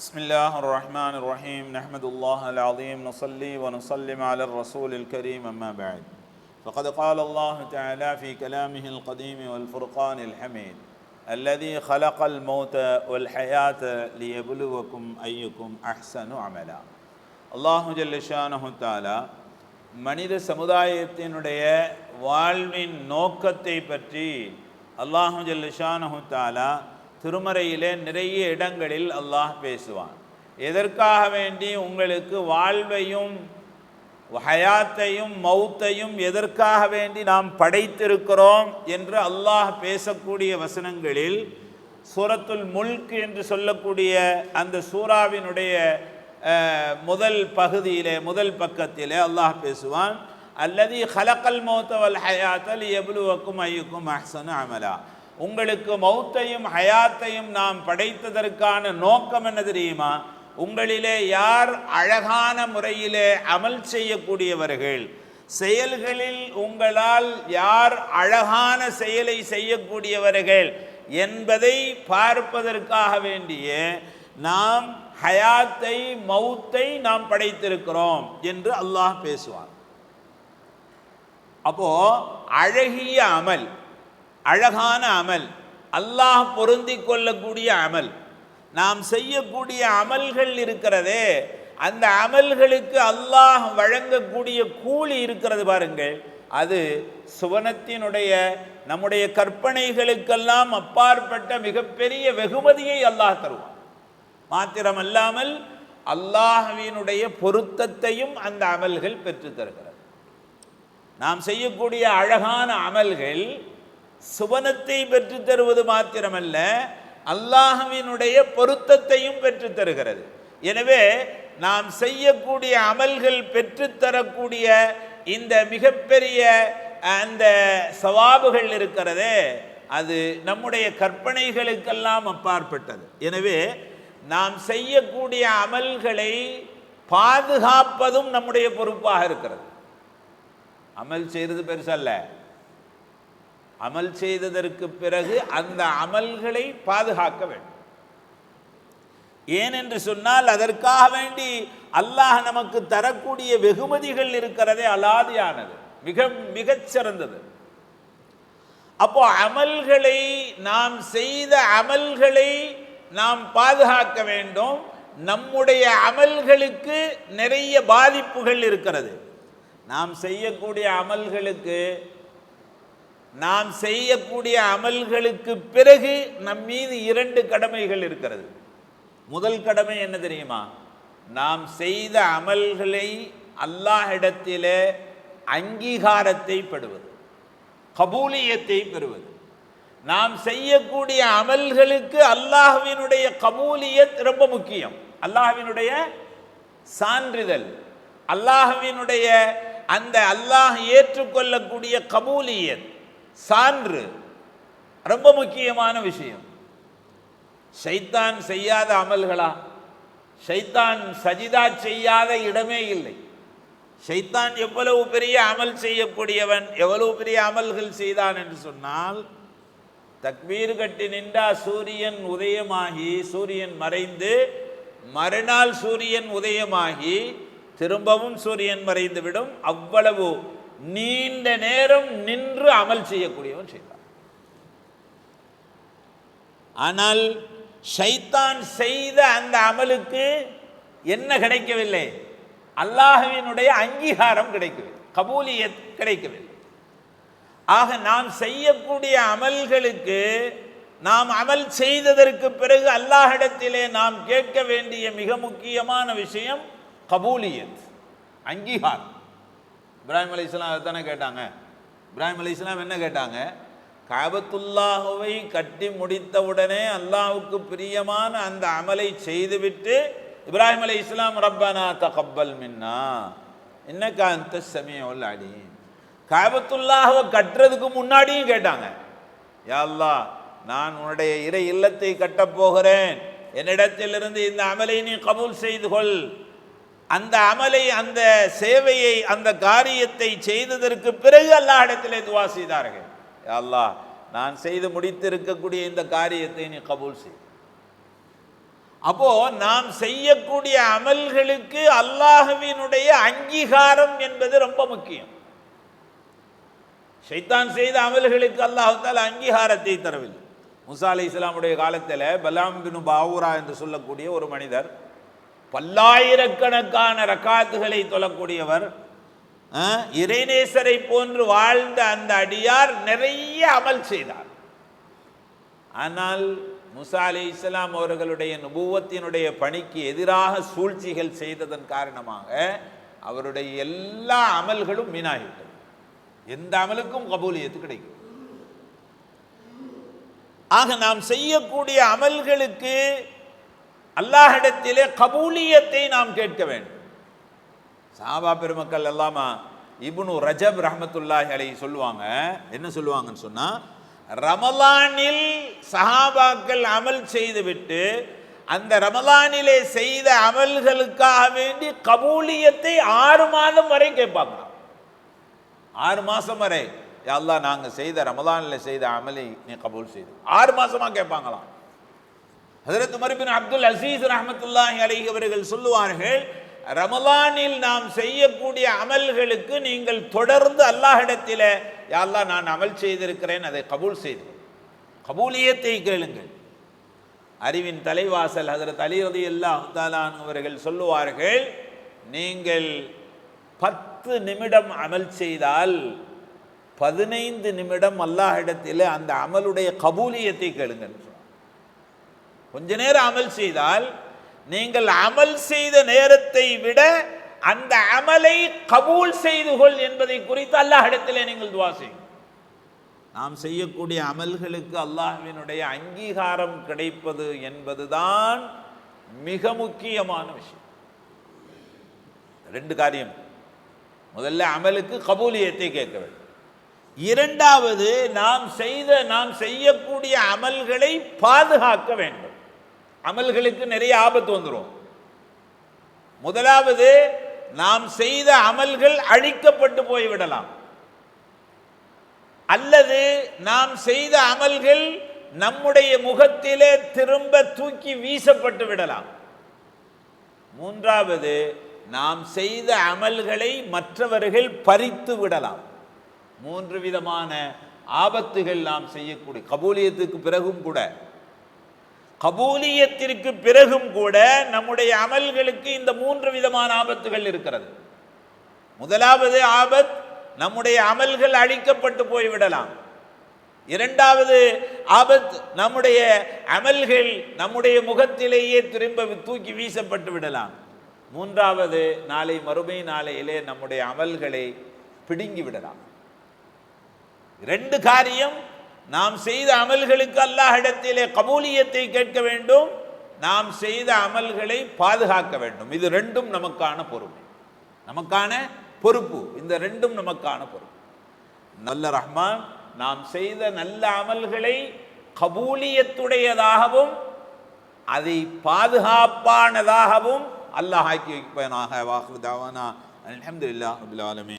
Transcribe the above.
بسم الله الرحمن الرحيم نحمد الله العظيم نصلي ونسلم على الرسول الكريم أما بعد فقد قال الله تعالى في كلامه القديم والفرقان الحميد الذي خلق الموت والحياة ليبلوكم أيكم أحسن عملا الله جل شانه تعالى மனித சமுதாயத்தினுடைய வாழ்வின் நோக்கத்தை பற்றி அல்லாஹு ஜல்ல ஷானஹு தஆலா திருமறையிலே நிறைய இடங்களில் அல்லாஹ் பேசுவான். எதற்காக வேண்டி உங்களுக்கு வாழ்வையும் ஹயாத்தையும் மௌத்தையும் எதற்காக வேண்டி நாம் படைத்திருக்கிறோம் என்று அல்லாஹ் பேசக்கூடிய வசனங்களில் சூரத்துல் முல்க் என்று சொல்லக்கூடிய அந்த சூராவினுடைய முதல் பகுதியிலே முதல் பக்கத்திலே அல்லாஹ் பேசுவான், அல்லதி ஹலக்கல் மௌத வல் ஹயாத லியப்லுவக்கும் அய்யுக்கும் அஹ்ஸனு அமலா. உங்களுக்கு மௌத்தையும் ஹயாத்தையும் நாம் படைத்ததற்கான நோக்கம் என்ன தெரியுமா? உங்களிலே யார் அழகான முறையிலே அமல் செய்யக்கூடியவர்கள், செயல்களில் உங்களால் யார் அழகான செயலை செய்யக்கூடியவர்கள் என்பதை பார்ப்பதற்காக வேண்டிய நாம் ஹயாத்தை மௌத்தை நாம் படைத்திருக்கிறோம் என்று அல்லாஹ் பேசுவார். அப்போ அழகிய அமல், அழகான அமல், அல்லாஹ் பொருந்தி கொள்ளக்கூடிய அமல், நாம் செய்யக்கூடிய அமல்கள் இருக்கிறதே, அந்த அமல்களுக்கு அல்லாஹ் வழங்கக்கூடிய கூலி இருக்கிறது பாருங்கள், அது சுவனத்தினுடைய நம்முடைய கற்பனைகளுக்கெல்லாம் அப்பாற்பட்ட மிகப்பெரிய வெகுமதியை அல்லாஹ் தருவான். மாத்திரமல்லாமல் அல்லாஹ்வினுடைய பொருத்தத்தையும் அந்த அமல்கள் பெற்று தருகிறது. நாம் செய்யக்கூடிய அழகான அமல்கள் சுவனத்தை பெற்று தருவது மாத்திரமல்ல, அல்லாஹ்வினுடைய பொருத்தத்தையும் பெற்று தருகிறது. எனவே நாம் செய்யக்கூடிய அமல்கள் பெற்றுத்தரக்கூடிய இந்த மிகப்பெரிய அந்த சவாபுகள் இருக்கிறதே, அது நம்முடைய கற்பனைகளுக்கெல்லாம் அப்பாற்பட்டது. எனவே நாம் செய்யக்கூடிய அமல்களை பாதுகாப்பதும் நம்முடைய பொறுப்பாக இருக்கிறது. அமல் செய்தது பெருசல்ல, அமல் செய்ததற்கு பிறகு அந்த அமல்களை பாதுகாக்க வேண்டும். ஏனென்று சொன்னால் அதற்காக வேண்டி அல்லாஹ் நமக்கு தரக்கூடிய வெகுமதிகள் இருக்கிறதே அலாதியானது, மிகச் சிறந்தது. அப்போ அமல்களை, நாம் செய்த அமல்களை நாம் பாதுகாக்க வேண்டும். நம்முடைய அமல்களுக்கு நிறைய பாதிப்புகள் இருக்கிறது. நாம் செய்யக்கூடிய அமல்களுக்கு பிறகு நம் மீது 2 கடமைகள் இருக்கிறது. முதல் கடமை என்ன தெரியுமா? நாம் செய்த அமல்களை அல்லாஹ்விடத்திலே அங்கீகாரத்தை பெறுவது, கபூலியத்தை பெறுவது. நாம் செய்யக்கூடிய அமல்களுக்கு அல்லாஹ்வினுடைய கபூலியத் ரொம்ப முக்கியம். அல்லாஹ்வினுடைய சான்றிதழ், அல்லாஹ்வினுடைய அந்த அல்லாஹ் ஏற்றுக்கொள்ளக்கூடிய கபூலியத், சான்று ரொம்ப முக்கியமான விஷயம். ஷைத்தான் செய்யாத அமல்களா? ஷைத்தான் சஜிதா செய்யாத இடமே இல்லை. ஷைத்தான் எவ்வளவு பெரிய அமல் செய்யக்கூடியவன், எவ்வளவு பெரிய அமல்கள் செய்தான் என்று சொன்னால், தக்பீர் கட்டி நின்றா சூரியன் உதயமாகி சூரியன் மறைந்து, மறுநாள் சூரியன் உதயமாகி திரும்பவும் சூரியன் மறைந்துவிடும். அவ்வளவு நீண்ட நேரம் நின்று அமல் செய்யக்கூடியவன் ஷைத்தான். ஆனால் ஷைத்தான் செய்த அந்த அமலுக்கு என்ன கிடைக்கவில்லை? அல்லாஹ்வினுடைய அங்கீகாரம் கிடைக்கவில்லை, கபூலியத் கிடைக்கவில்லை. ஆக நாம் செய்யக்கூடிய அமல்களுக்கு, நாம் அமல் செய்ததற்கு பிறகு அல்லாஹ்விடத்திலே நாம் கேட்க வேண்டிய மிக முக்கியமான விஷயம் கபூலியத், அங்கீகாரம். இப்ராஹிம் அலைஹிஸ்ஸலாம் அதைத்தானே கேட்டாங்க. இப்ராஹிம் அலைஹிஸ்ஸலாம் என்ன கேட்டாங்க? காபத்துல்லாஹுவை கட்டி முடித்தவுடனே அல்லாஹ்வுக்கு பிரியமான அந்த அமலை செய்துவிட்டு இப்ராஹிம் அலைஹிஸ்ஸலாம் ரப்பனா தகப்பல் மின்னா இன்னக அன்தஸ் ஸமீஉல் அலீம், காபத்துல்லாஹுவை கட்டுறதுக்கு முன்னாடியும் கேட்டாங்க, யா அல்லாஹ், நான் உன்னுடைய இறை இல்லத்தை கட்டப் போகிறேன், என்னிடத்திலிருந்து இந்த அமலை நீ கபூல் செய்து கொள். அந்த அமலை, அந்த சேவையை, அந்த காரியத்தை செய்ததற்கு பிறகு அல்லாஹ்விடத்திலே துஆ செய்தார்கள், யா அல்லாஹ், நான் செய்து முடித்து இருக்கக்கூடிய இந்த காரியத்தை நீ கபூல் செய். அப்போ நாம் செய்யக்கூடிய அமல்களுக்கு அல்லாஹ்வினுடைய அங்கீகாரம் என்பது ரொம்ப முக்கியம். ஷைத்தான் செய்த அமல்களுக்கு அல்லாஹ் தஆலா அங்கீகாரத்தை தரவில்லை. மூசா அலைஹிஸ்ஸலாமுடைய காலத்தில் பலாம் பின் பாவூரா என்று சொல்லக்கூடிய ஒரு மனிதர், பல்லாயிரக்கணக்கான ரக்காத்துகளை தொழக்கூடியவர், இறைநேசரை போன்று வாழ்ந்த அந்த அடியார் நிறைய அமல் செய்தார். ஆனால் மூசா அலைஹிஸ்ஸலாம் அவர்களுடைய நுபுவத்தினுடைய பணிக்கு எதிராக சூழ்ச்சிகள் செய்ததன் காரணமாக அவருடைய எல்லா அமல்களும் வீணாகிவிட்டது. எந்த அமலுக்கும் கபூலியத்து கிடைக்கும். ஆக நாம் செய்யக்கூடிய அமல்களுக்கு அல்லாஹ்விடத்திலே கபூலியத்தை நாம் கேட்க வேண்டும். சஹாபா பெருமக்கள் எல்லாமா இப்னு ரஜப் ரஹ்மத்துல்லாஹி அலைஹி சொல்லுவாங்க, என்ன சொல்லுவாங்கன்னு சொன்னா, ரமலானில் சஹாபாக்கள் அமல் செய்துவிட்டு அந்த ரமலானிலே செய்த அமல்களுக்காக வேண்டி கபூலியத்தை 6 மாதம் வரை கேட்பாங்க. 6 மாசம் வரை, யா அல்லாஹ் நாங்க செய்த ரமலானில் செய்த அமலை நீ கபூல் செய்து 6 மாசமா கேட்பாங்களாம். ஹஜ்ரத் உமர் பின் அப்துல் அசீஸ் ரஹ்மத்துல்லாஹி அலைஹி அவர்கள் சொல்லுவார்கள், ரமலானில் நாம் செய்யக்கூடிய அமல்களுக்கு நீங்கள் தொடர்ந்து அல்லாஹ்விடத்தில் யா அல்லாஹ் நான் அமல் செய்திருக்கிறேன், அதை கபூல் செய்து கபூலியத்தை கேளுங்கள். அறிவின் தலைவாசல் ஹஜ்ரத் அலி ரலியல்லாஹு தஆலா அன்ஹு அவர்கள் சொல்லுவார்கள், நீங்கள் 10 நிமிடம் அமல் செய்தால் 15 நிமிடம் அல்லாஹ்விடத்தில் அந்த அமலுடைய கபூலியத்தை கேளுங்கள். கொஞ்ச நேரம் அமல் செய்தால் நீங்கள் அமல் செய்த நேரத்தை விட அந்த அமலை கபூல் செய்து கொள் என்பதை குறித்து அல்லாஹ்விடத்தில் நீங்கள் துஆ செய்யுங்கள். நாம் செய்யக்கூடிய அமல்களுக்கு அல்லாஹ்வினுடைய அங்கீகாரம் கிடைப்பது என்பதுதான் மிக முக்கியமான விஷயம். 2 காரியம். முதல்ல அமலுக்கு கபூலியத்தை கேட்க வேண்டும். இரண்டாவது நாம் செய்யக்கூடிய அமல்களை பாதுகாக்க வேண்டும். அமல்களுக்கு நிறைய ஆபத்து வந்துடும். முதலாவது, நாம் செய்த அமல்கள் அழிக்கப்பட்டு போய்விடலாம், அல்லது நாம் செய்த அமல்கள் நம்முடைய முகத்திலே திரும்ப தூக்கி வீசப்பட்டு விடலாம். மூன்றாவது, நாம் செய்த அமல்களை மற்றவர்கள் பறித்து விடலாம். 3 விதமான ஆபத்துகள் நாம் செய்யக்கூடிய கபூலியத்துக்கு பிறகும் கூட நம்முடைய அமல்களுக்கு இந்த 3 விதமான ஆபத்துகள் இருக்கிறது. முதலாவது ஆபத், நம்முடைய அமல்கள் அழிக்கப்பட்டு போய்விடலாம். இரண்டாவது ஆபத், நம்முடைய அமல்கள் நம்முடைய முகத்திலேயே திரும்ப தூக்கி வீசப்பட்டு விடலாம். மூன்றாவது, நாளை மறுமை நாளையிலே நம்முடைய அமல்களை பிடுங்கி விடலாம். 2 காரியம், நாம் செய்த அமல்களுக்கு அல்லாஹ்விடத்திலே கபூலியத்தை கேட்க வேண்டும், நாம் செய்த அமல்களை பாதுகாக்க வேண்டும். இது 2ம் நமக்கான பொறுப்பு. இந்த 2ம் நமக்கான பொறுப்பு. நல்ல ரஹ்மான் நாம் செய்த நல்ல அமல்களை கபூலியத்துடையதாகவும் அதை பாதுகாப்பானதாகவும் அல்லாஹ் ஆக்கி வைப்பானாக. வாஹிரு தஅவானா அல்ஹம்துலில்லாஹி ரப்பில் ஆலமீன்.